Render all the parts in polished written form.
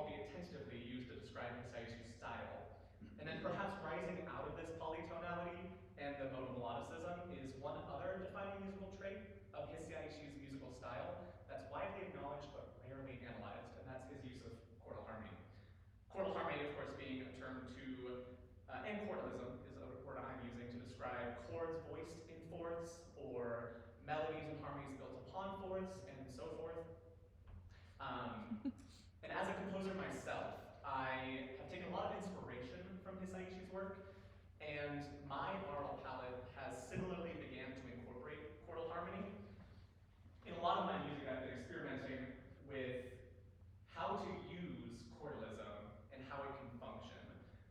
albeit tentatively, used to describe Hisaishi's style. And then perhaps rising out of this polytonality and the modal melodicism is one other defining musical trait of Hisaishi's musical style that's widely acknowledged but rarely analyzed, and that's his use of chordal harmony. Chordal harmony, of course, being a term to, and Quartalism is a word I'm using to describe chords voiced in fourths, or melodies and harmonies built upon fourths, and so forth. And as a composer myself, I have taken a lot of inspiration from Hisaishi's work, and my aural palette has similarly began to incorporate chordal harmony. In a lot of my music, I've been experimenting with how to use Quartalism and how it can function.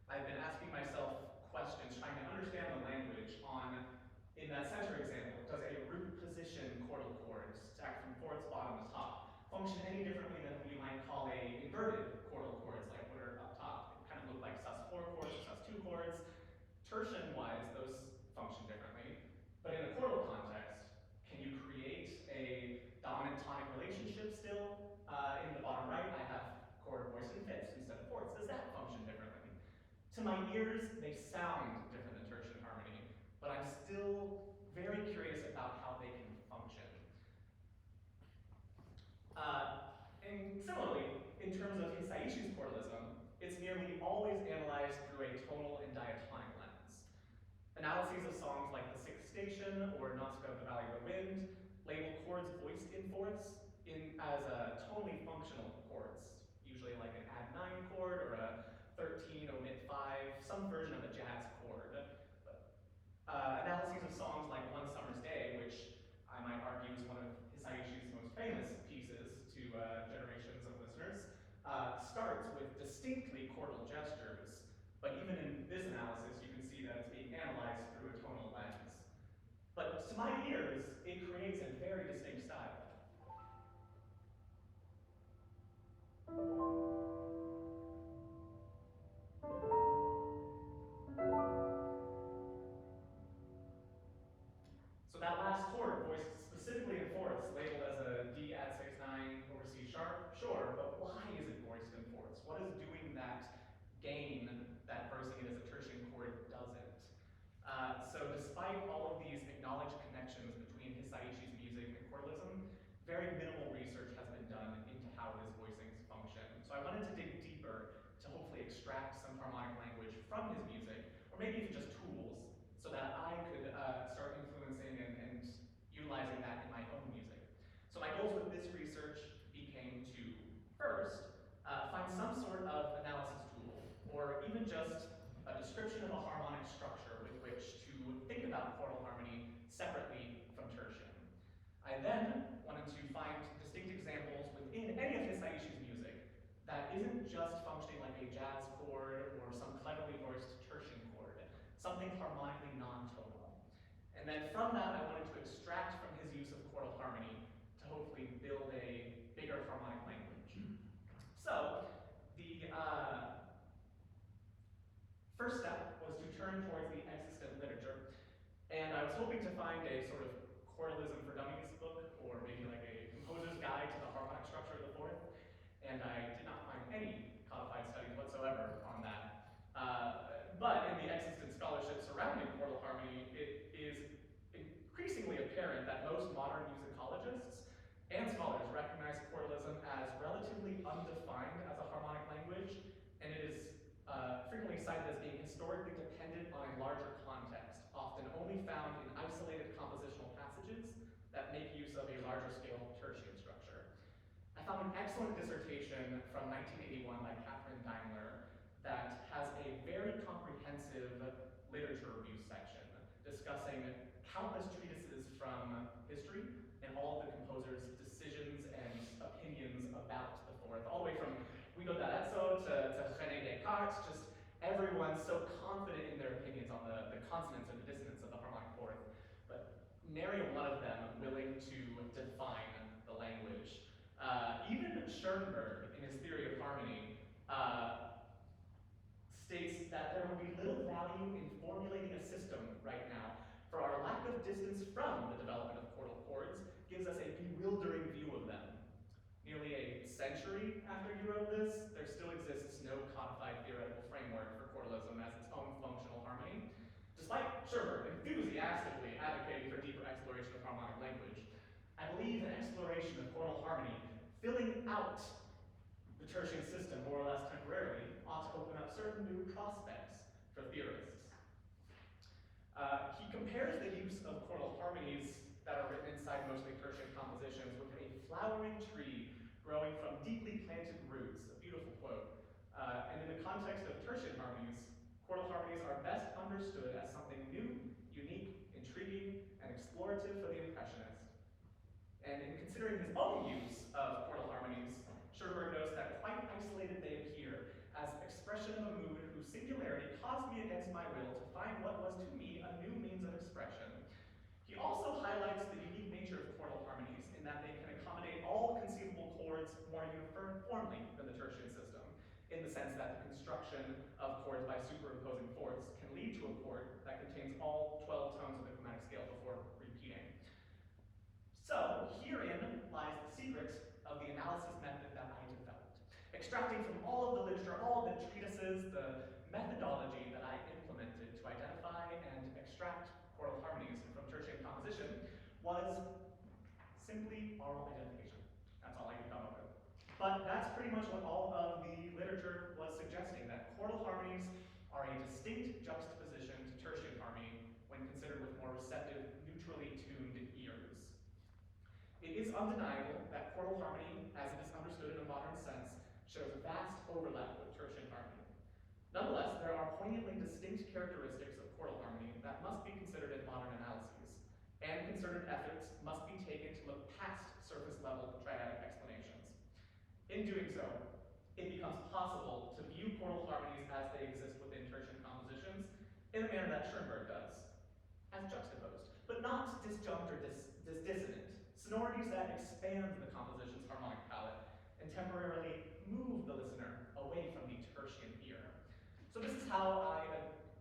I've been asking myself questions, trying to understand the language on, in that center example, does a root position chordal chord stacked from fourths bottom to top function any differently than we might call a inverted chordal chords, like what are up top? It kind of look like sus4 chords or sus2 chords. Tertian-wise, those function differently. But in a chordal context, can you create a dominant tonic relationship still? In the bottom right, I have chord voiced in fifths instead of fourths. Does that function differently? To my ears, they sound different than tertian harmony, but I'm still very curious about how they can function. And similarly, in terms of Hisaishi's Quartalism, it's nearly always analyzed through a tonal and diatonic lens. Analyses of songs like The Sixth Station or Nausicaa of the Valley of the Wind label chords voiced in fourths as tonally functional chords, usually like an add 9 chord or a 13 omit 5, some version of a jazz chord. Analyses of songs like One Summer's Day, which I might argue is one of Hisaishi's most famous pieces to generations of listeners, starts with distinctly chordal gestures, but even in this analysis, you can see that it's being analyzed through a tonal lens. But to my ears, it creates a very distinct style. So that last chord, voiced specifically in fourths, labeled as a D add 6/9 over C sharp, sure, but why is it voiced in fourths? What is doing that gain that versing it as a tertian chord doesn't? So despite all of these acknowledged connections between Hisaishi's music and Quartalism, very minimal research has been done into how his voicings function. So I wanted to dig deeper to hopefully extract some harmonic language from his music, or maybe even just tools, so that I could start influencing and utilizing that in my own music. So my goals with this research became to, first, find some sort of analysis tool, or even just a description of a harmonic structure with which to think about chordal harmony separately from tertian. I then wanted to find distinct examples within any of Hisaishi's music that isn't just functioning like a jazz chord or some cleverly voiced tertian chord, something harmonically non-tonal. And then from that, I wanted to extract from his use of chordal harmony to hopefully build a bigger harmonic language. So the first step was to turn towards the existent literature. And I was hoping to find a sort of Quartalism for Dummies book, or maybe like a composer's guide to the harmonic structure of the fourth. And I did not find any codified studies whatsoever on that. But in the existent scholarship surrounding chordal harmony, it is increasingly apparent that most modern musicologists and scholars recognize Quartalism as relatively undefined as a harmonic language, and it is frequently cited as being historically dependent on a larger context, often only found in isolated compositional passages that make use of a larger scale tertian structure. I found an excellent dissertation from 1981 by Catherine Daimler that has a very comprehensive literature review section discussing countless treatises from history and all of the composer's decisions and opinions about the fourth, all the way from Guido d'Arezzo to René Descartes, just everyone so confident in their opinions on the consonance or the dissonance of the harmonic fourth, but nary one of them willing to define the language. Even Schoenberg, in his theory of harmony, states that there would be little value in formulating a system right now, for our lack of distance from the development of chordal chords gives us a bewildering view of them. Nearly a century after he wrote this, there's still despite Schoenberg enthusiastically advocating for deeper exploration of harmonic language, I believe an exploration of chordal harmony, filling out the tertian system more or less temporarily, ought to open up certain new prospects for theorists. He compares the use of chordal harmonies that are written inside mostly tertian compositions with a flowering tree growing from deeply planted roots, a beautiful quote. And in the context of tertian harmonies, chordal harmonies are best understood as something new, unique, intriguing, and explorative for the impressionist. And in considering his own use of chordal harmonies, Schoenberg notes that quite isolated they appear as expression of a mood whose singularity caused me against my will to find what was to me a new means of expression. He also highlights the unique nature of chordal harmonies in that they can accommodate all conceivable chords more uniformly than the tertian system, in the sense that the construction of chords by superimposing fourths can lead to a chord that contains all 12 tones of the chromatic scale before repeating. So, herein lies the secret of the analysis method that I developed. Extracting from all of the literature, all of the treatises, the methodology that I implemented to identify and extract chordal harmonies from tertian composition was simply aural identification. That's all I could come up with. But that's pretty much what all of the literature was suggesting, that chordal harmonies are a distinct juxtaposition to tertian harmony when considered with more receptive, neutrally tuned ears. It is undeniable that chordal harmony, as it is understood in a modern sense, shows vast overlap with tertian harmony. Nonetheless, there are poignantly distinct characteristics of chordal harmony that must be considered in modern analyses, and concerted efforts must be taken to look past surface-level triadic explanations. In doing so, it becomes possible to view chordal harmonies as they exist within tertian compositions in the manner that Schoenberg does, as juxtaposed, but not disjunct or dissonant, sonorities that expand the composition's harmonic palette and temporarily move the listener away from the tertian ear. So this is how I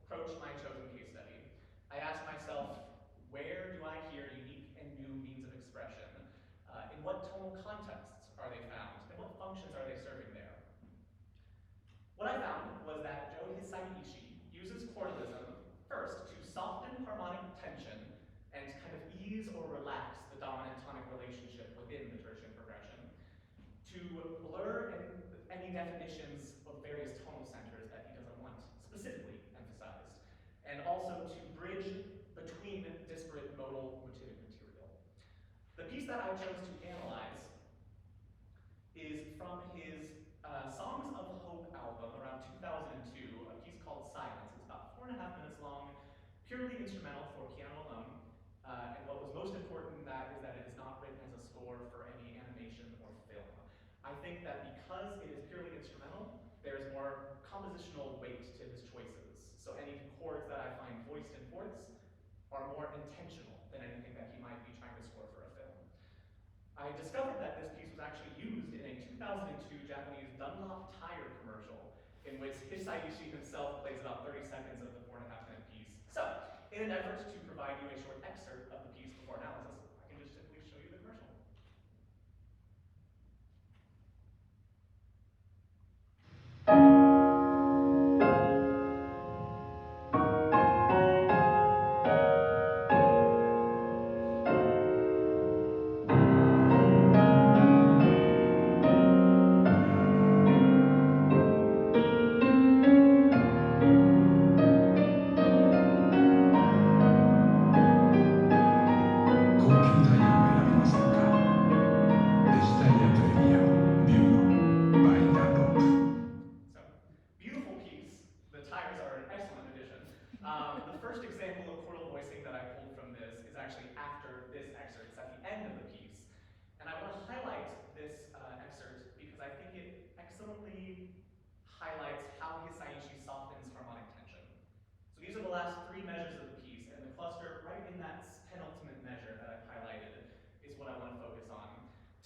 approached my chosen case study. I asked myself, where do I hear unique and new means of expression? In what tonal contexts are they found? And what functions are they serving there? What I found was that Joe Hisaishi uses Quartalism first to soften harmonic tension and kind of ease or relax the dominant tonic relationship within the tertian progression, to blur any definitions of various tonal centers that he doesn't want specifically emphasized, and also to bridge between disparate modal motivic material. The piece that I chose to analyze is from his Songs of Hope album around 2002, a piece called Silence. It's about 4.5 minutes long, purely instrumental for piano alone. And what was most important in that is that it is not written as a score for any animation or film. I think that because it is purely instrumental, there's more compositional weight to his choices. So any chords that I find voiced in fourths are more intentional than anything that he might be trying to score for a film. I discovered that this piece was actually used in a 2002 Japanese Dunlop tire commercial, in which Hisaishi himself plays about 30 seconds of the 4.5-minute piece. So, in an effort to provide you a short excerpt of the piece before analysis, I can just simply show you the commercial. Highlights how Hisaishi softens harmonic tension. So these are the last 3 measures of the piece, and the cluster right in that penultimate measure that I've highlighted is what I want to focus on.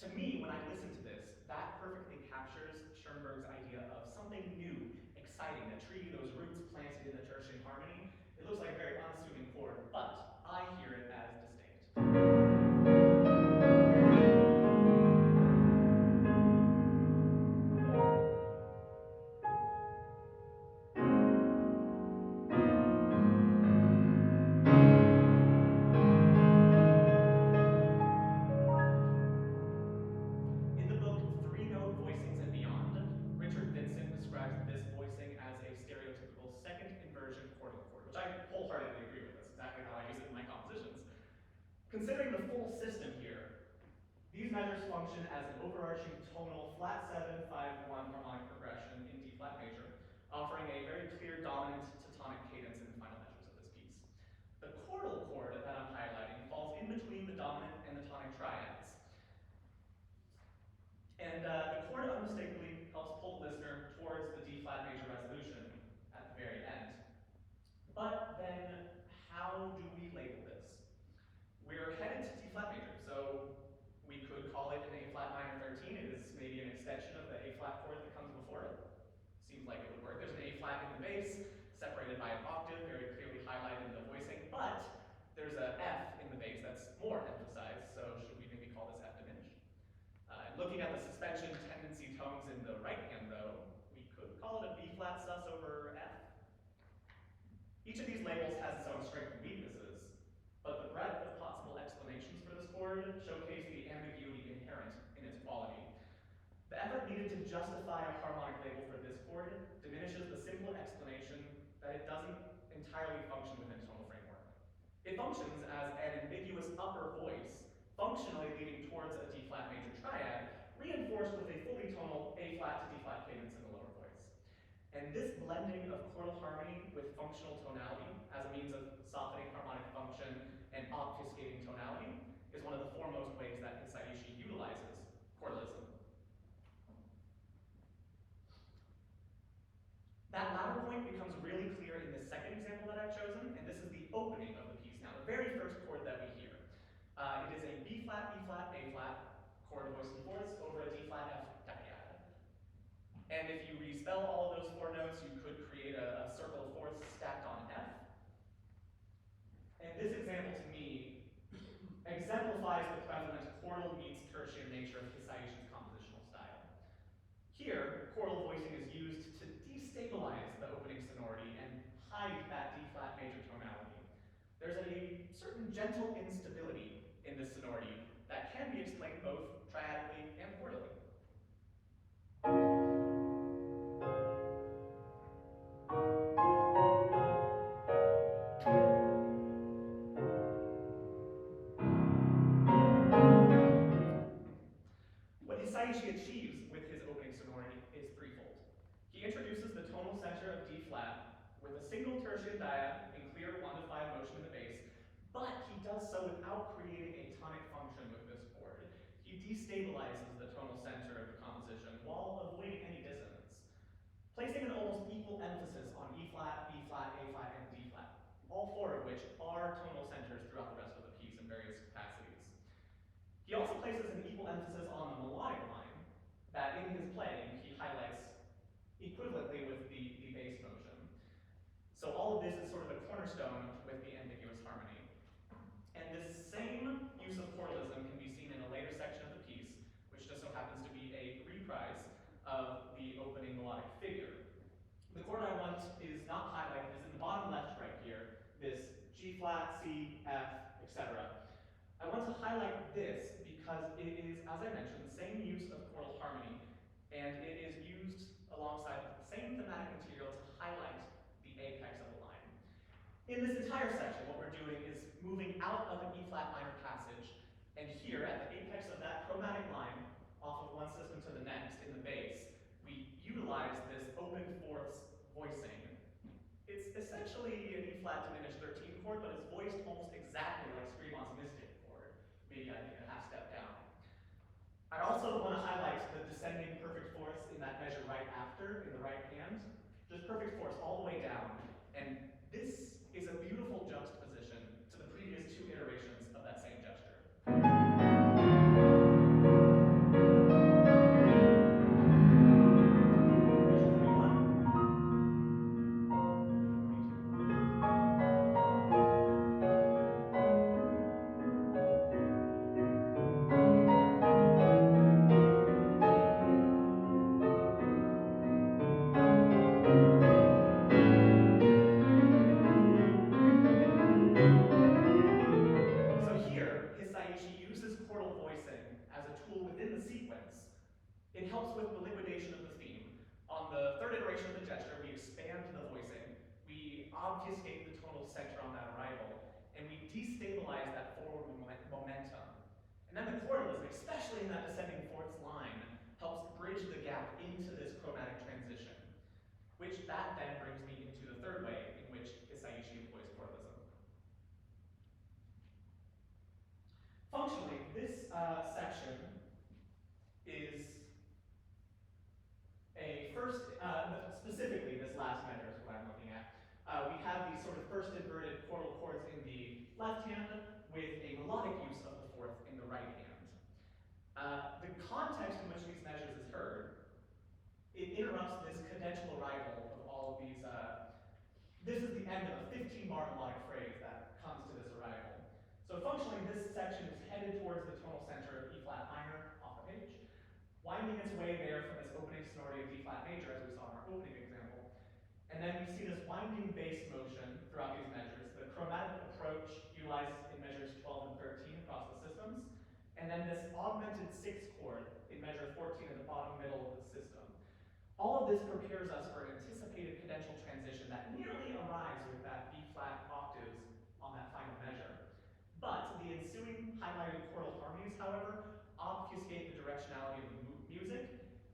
To me, when I listen to this, that perfectly captures Schoenberg's idea of something new, exciting, a tree, those roots planted in the tertian harmony. It looks like a very unassuming chord, but I hear it as distinct. measures function as an overarching tonal flat 7, 5, 1 harmonic progression in D flat major, offering a very clear dominant to tonic cadence in the final measures of this piece. The Quartal chord that I'm highlighting falls in between the dominant and the tonic triads. And the chord unmistakably helps pull the listener towards the D flat major resolution at the very end. But then, how do we label this? We're headed to D flat major, so we could call it an A flat minor 13. It is maybe an extension of the A flat chord that comes before it. Seems like it would work. There's an A flat in the bass, separated by an octave, very clearly highlighted in the voicing, but there's an F in the bass that's more emphasized, so should we maybe call this F diminished? Looking at the suspension tendency tones in the right hand, though, we could call it a B flat sus over F. Each of these labels has its own strengths and weaknesses, but the breadth of possible explanations for this chord showcase the ambiguity inherent in its quality. The effort needed to justify a harmonic label for this chord diminishes the simple explanation that it doesn't entirely function within tonal framework. It functions as an ambiguous upper voice, functionally leading towards a D flat major triad, reinforced with a fully tonal A flat to D flat cadence in the lower voice. And this blending of chordal harmony with functional tonality as a means of softening harmonic function and obfuscating tonality is one of the foremost ways that Hisaishi utilizes Quartalism. That latter point becomes really clear in the second example that I've chosen, and this is the opening of the piece now, the very first chord that we hear. It is a B flat, A flat chord voiced in fourths over a D flat F dyad. And if you respell all of those four notes, you could create a circle of fourths stacked on F. And this example to me exemplifies the prevalent chordal meets tertian nature of Hisaishi's compositional style. Here, chordal voicing is used to destabilize the opening sonority and hide that D flat major tonality. There's a certain gentle instability in this sonority that can be explained both triadically and chordally. What Hisaishi achieves with his opening sonority is threefold. He introduces the tonal center of D flat with a single tertian dyad in clear 1 to 5 motion in the bass, but he does so without creating a tonic function with this chord. He destabilizes the tonal center of the composition while avoiding any dissonance, placing an almost equal emphasis on E flat, B flat, A flat, and D flat, all four of which are tonal centers throughout the rest of the piece in various capacities. He also places an equal emphasis on the melodic line that in his playing he highlights equivalently with the bass motion. So all of this is sort of a cornerstone with the ambiguous harmony. And this same use of Quartalism can be seen in a later section of the piece, which just so happens to be a reprise of the opening melodic figure. The chord I want is not highlighted, is in the bottom left right here, this G flat, C, F, etc. I want to highlight this because it is, as I mentioned, the same use of chordal harmony, and it is used alongside the same thematic material to highlight the apex of the line. In this entire section, what we're doing is moving out of an E flat minor passage, and here at the apex of that chromatic line, off of one system to the next in the bass, we utilize this open fourths voicing. It's essentially an E flat diminished 13 chord, but it's voiced almost exactly like Scriabin's mystic chord, maybe I think a half step down. I also want to highlight the descending perfect fourths in that measure right after, in the right hand. Just perfect fourths all the way down. And this is a beautiful juxtaposition to the previous two iterations of that same gesture. So here, Hisaishi uses chordal voicing as a tool within the sequence. It helps with the liquidation of the theme. On the third iteration of the gesture, we expand the voicing, we obfuscate the tonal center on that arrival, and we destabilize that forward momentum. And then the Quartalism, especially in bridge the gap into this chromatic transition, which that then brings me into the third way in which Hisaishi employs Quartalism. Functionally, this section is a first, specifically this last measure is what I'm looking at. We have these sort of first inverted quartal chords in the left hand with a melodic use of the fourth in the right hand. The context in which these measures is heard, it interrupts this cadential arrival of all of these. This is the end of a 15-bar melodic phrase that comes to this arrival. So functionally, this section is headed towards the tonal center of E flat minor off the page, winding its way there from this opening sonority of D flat major, as we saw in our opening example. And then we see this winding bass motion throughout these measures, the chromatic approach utilized in measures 12 and 13 across the systems, and then this augmented sixth chord in measure 14 at the bottom middle of the system. All of this prepares us for an anticipated cadential transition that nearly arrives with that B flat octaves on that final measure. But the ensuing highlighted chordal harmonies, however, obfuscate the directionality of the music,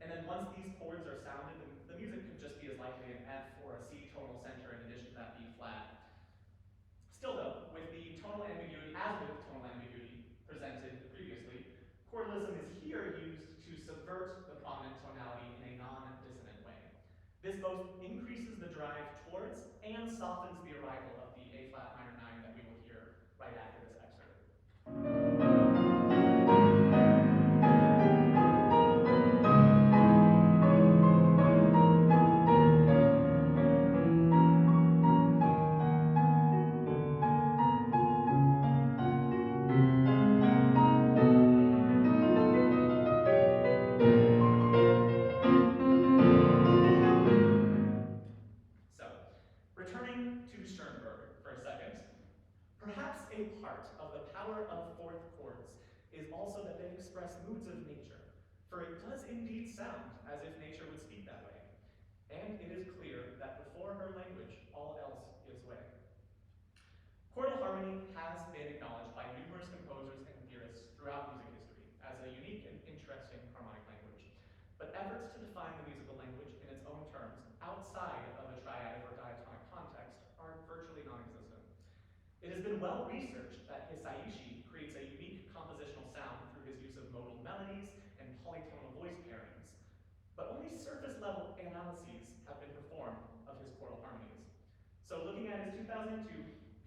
and then once these chords are sounded, the music could just be as likely an F or a C tonal center in addition to that B flat. Still though, with the tonal ambiguity, presented previously, Quartalism is here used to subvert the prominent tonality in a non-dissonant way. This both increases the drive towards and softens the arrival of the A flat minor 9 that we will hear right after this excerpt. Returning to Schoenberg for a second, perhaps a part of the power of fourth chords is also that they express moods of nature, for it does indeed sound as if nature would speak that way, and it is clear that before her language, all else gives way. Quartal harmony has been acknowledged by numerous composers and theorists throughout music history as a unique and interesting harmonic language, but efforts to define the musical language in its own terms outside of a triadic or diatonic context are virtually non-existent. It has been well researched that Hisaishi creates a unique compositional sound through his use of modal melodies and polytonal voice pairings, but only surface-level analyses have been performed of his quartal harmonies. So looking at his 2002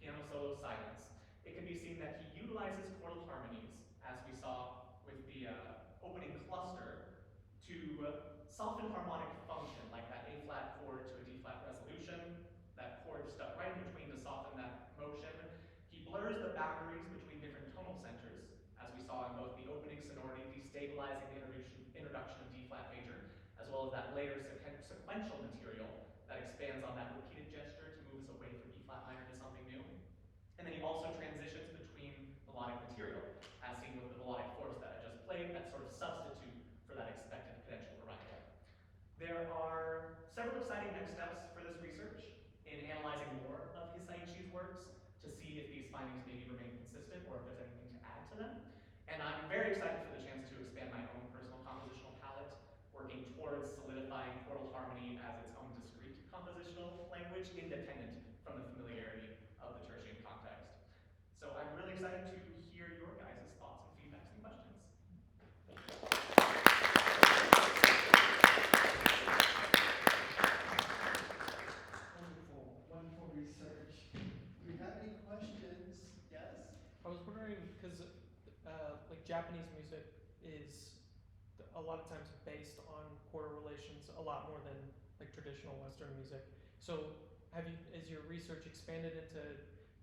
piano solo Silence, it can be seen that he utilizes quartal harmonies, as we saw with the opening cluster, to soften harmonic function, like that A flat chord to a D flat resolution, that chord stuck right in between to soften that motion. He blurs the boundaries between different tonal centers, as we saw in both the opening sonority destabilizing the introduction of D flat major, as well as that later sequential material that expands on that repeated gesture to move us away from E flat minor to something new. And then he also transitions between melodic material, as seen with the melodic force that I just played, that sort of substitute for that expected cadential arrival. There are several exciting next steps for this research in analyzing more of Hisaishi's works to see if these findings maybe remain consistent or if there's anything to add to them. And I'm very excited for the chance to expand my own personal compositional palette, working towards solidifying quartal harmony as its own discrete compositional language, independent from the familiarity of the tertian context. So I'm really excited to hear your guys' thoughts and feedbacks and questions. Wonderful research. Do you have any questions? Yes? I was wondering, because like Japanese music is a lot of times based on quarter relations a lot more than like traditional Western music. So is your research expanded into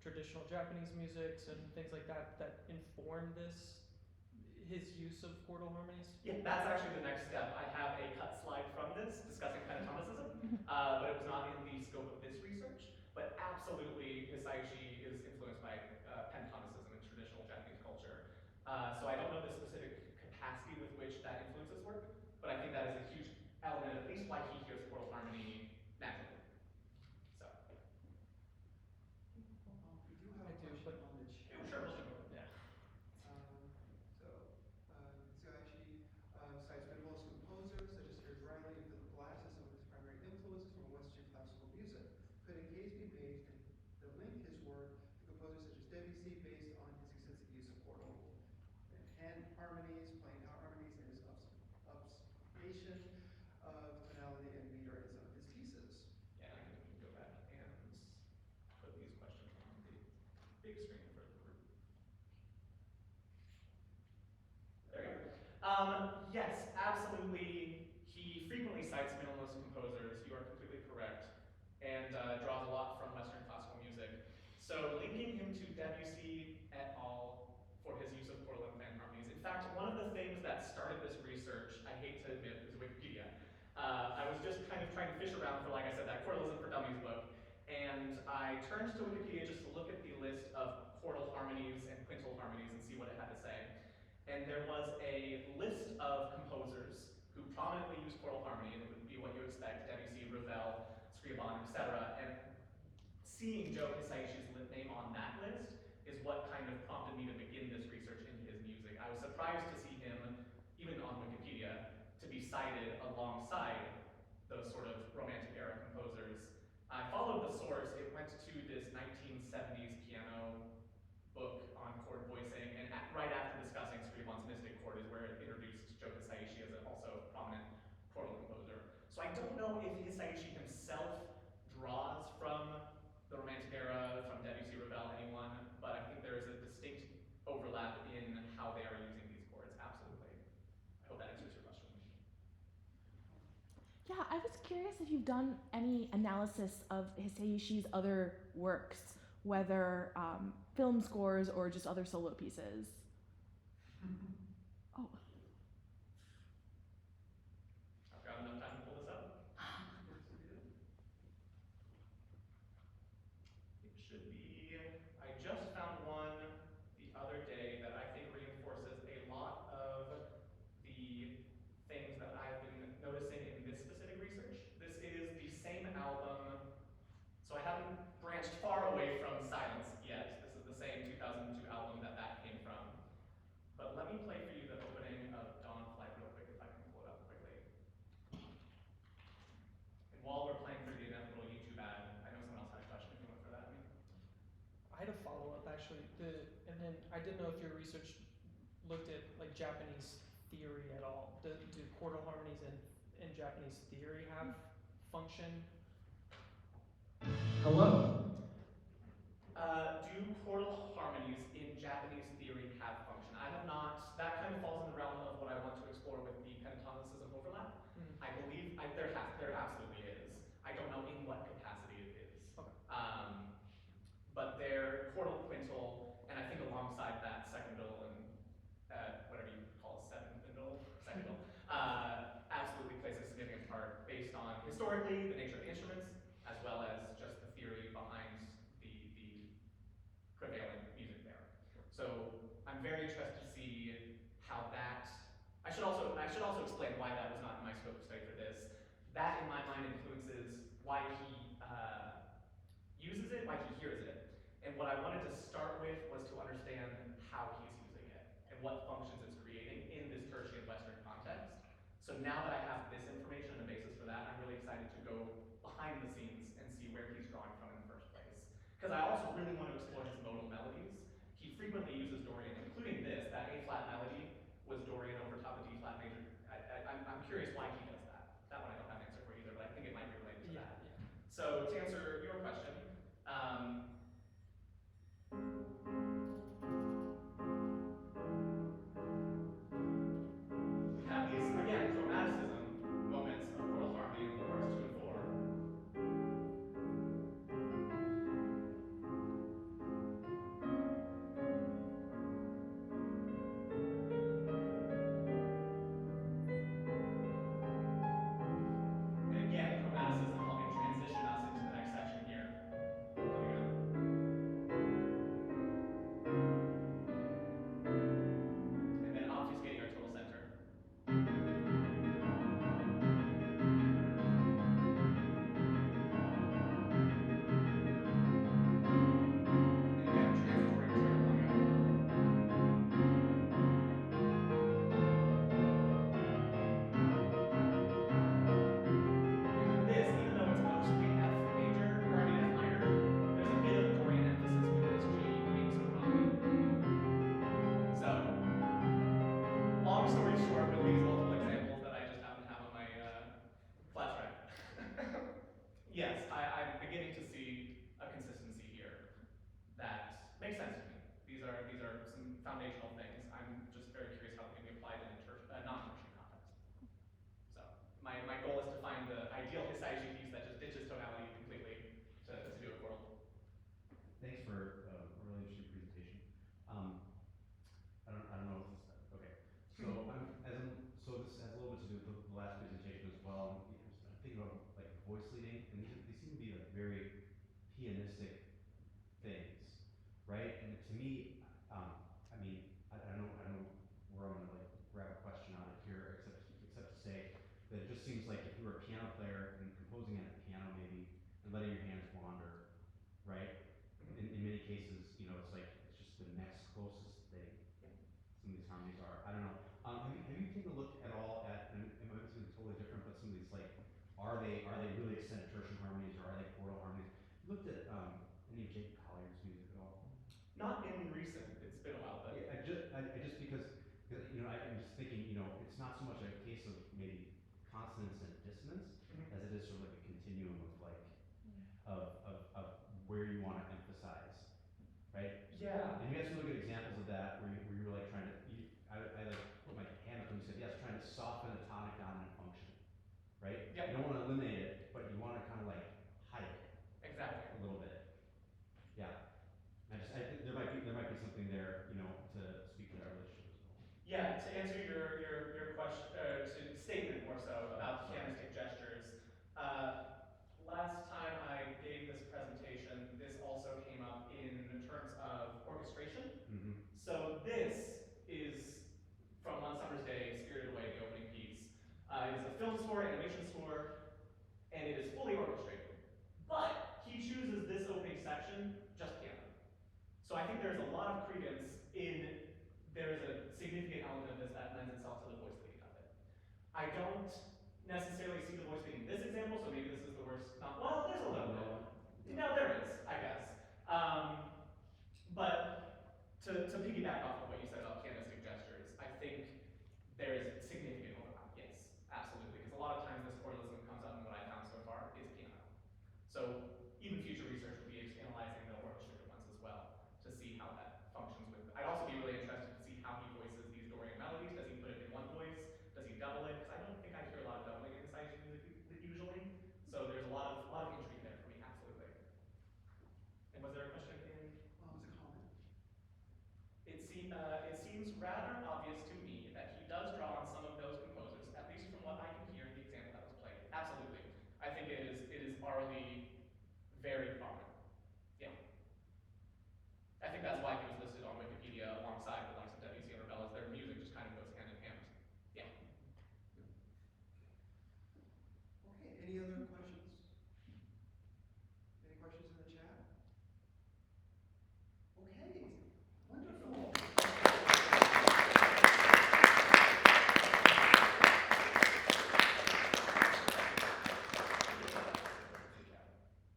traditional Japanese musics and things like that inform his use of quartal harmonies? Yeah, that's actually the next step. I have a cut slide from this discussing pentatonicism, but it was not in the scope of this research. But absolutely, Hisaishi is influenced by pentatonicism in traditional Japanese culture. So I don't know the specific capacity with which that influences work, but I think that is a huge element, at least why he hears quartal harmony naturally. So. We do have a question on the chat. Yeah, sure, we'll jump over. Yeah. Hisaishi cites notable composers such Yes, absolutely. He frequently cites minimalist composers. You are completely correct, and draws a lot from Western classical music. So linking him to Debussy et al. For his use of chordal and plan harmonies. In fact, one of the things that started this research, I hate to admit, is Wikipedia. I was just kind of trying to fish around for, like I said, that Quartalism for Dummies book, and I turned to Wikipedia just to look at the list of chordal harmonies and quintal harmonies and see what it had to say. And there was a list of composers who prominently use chordal harmony, and it would be what you expect: Debussy, Ravel, Scriabin, etc. And seeing Joe Hisaishi's name on that list is what kind of prompted me to begin this research into his music. I was surprised to see him, even on Wikipedia, to be cited alongside those sort of romantic era composers. I followed the source. It went to this 1970s piano book on chord voicing, and right after discussing Scriabin's Mystic Chord is where it introduced Joe Hisaishi as a also prominent chordal composer. So I don't know if Hisaishi himself draws from the Romantic era, from Debussy, Ravel, anyone, but I think there is a distinct overlap in how they are using these chords, absolutely. I hope that answers your question. Yeah, I was curious if you've done any analysis of Hisaishi's other works, whether film scores or just other solo pieces. Oh. I've got enough time to pull this up. It should be, I just found one the other day that I think reinforces a lot of the things that I've been noticing in this specific research. This is the same album, so I haven't branched far away from Silence yet. This is the same 2002 album that came from. But let me play for you the opening of Dawn Flight real quick if I can pull it up quickly. And while we're playing through the inevitable YouTube ad, I know someone else had a question if you want to throw that at me. I had a follow-up actually. And then I didn't know if your research looked at like Japanese theory at all. Do chordal harmonies in Japanese theory have function? Hello. Do chordal harmonies in Japanese theory have function? I have not. That kind of falls in the realm of what I want to explore with the pentatonicism overlap. Mm-hmm. I believe there absolutely is. I don't know in what capacity it is. Okay. But they're chordal, quintal, and I think alongside that secondal and whatever you call secondal, absolutely plays a significant part based on historically the nature of the instruments, as well as just the theory behind the prevailing music there. So I'm very interested to see how that. I should also explain why that was not in my scope of study for this. That, in my mind, influences why he uses it, why he hears it. And what I wanted to start with was to understand how he's using it and what functions it's creating in this tertian Western context. So now that I have this information and a basis for that, I'm really excited to go behind the scenes and see where he's drawing from in the first place. Because I also really want to explore his modal melodies. He frequently uses Dorian, including this. That A-flat melody was Dorian over top of D-flat major. I'm curious why he does that. That one I don't have an answer for either, but I think it might be related to that. Yeah. So to answer your question, we have these, again, chromaticism moments of chordal harmony in the bars 2 and 4. very pianistic things, right? And to me, I mean, I don't know where I'm gonna like grab a question out of here, except to say that it just seems like if you were a piano player and composing on a piano maybe, and letting your hands wander, right? In many cases, you know, it's like, it's just the next closest thing. Some of these harmonies are, I don't know. Have you taken a look at all at, and it might be something totally different, but some of these like, are they really extended tertian harmonies or are they quartal harmonies? You looked at any of Jake Collier's music at all? Not in recent, it's been a while, but Yeah, I just because you know, I'm just thinking, you know, it's not so much a case of maybe consonance and dissonance Mhm. as it is sort of like a continuum of like of where you want to emphasize, right? yeah. And we had some really good examples of that where you were like trying to, I like put my hand up and you said, yes, trying to soften a tonic dominant function, right? Yep. You don't want to eliminate it, but you want to kind of like hide it Exactly. a little bit. Yeah. I think there might be something there, you know, to speak to that relationship as well. Yeah, to answer your question, statement more so about pianistic gestures. Last time I gave this presentation, this also came up in terms of orchestration. Mm-hmm. So this is from One Summer's Day, Spirited Away, the opening piece. It is a film score, animation score, and it is fully orchestrated. But he chooses this opening section just piano. So I think there's a lot of credence in, there's a significant element of this that lends itself to the voice leading of it. I don't necessarily see the voice being this example, so maybe this is the worst, not, well, there's a little bit. No, there is, I guess. But to piggyback off of what you said about pianistic gestures, I think there is significant overlap, yes, absolutely. Because a lot of times this Quartalism comes up, and what I found so far is piano. So even future research would be analyzing the orchestrated ones as well to see how that functions with. I'd also be really interested to see how he voices these Dorian melodies. Does he put it in one voice? Does he double it? Because I don't think I hear a lot of doubling in Hisaishi music usually. So there's a lot of intrigue there for me, absolutely. And was there a question in? Well, it was a comment. It seems rather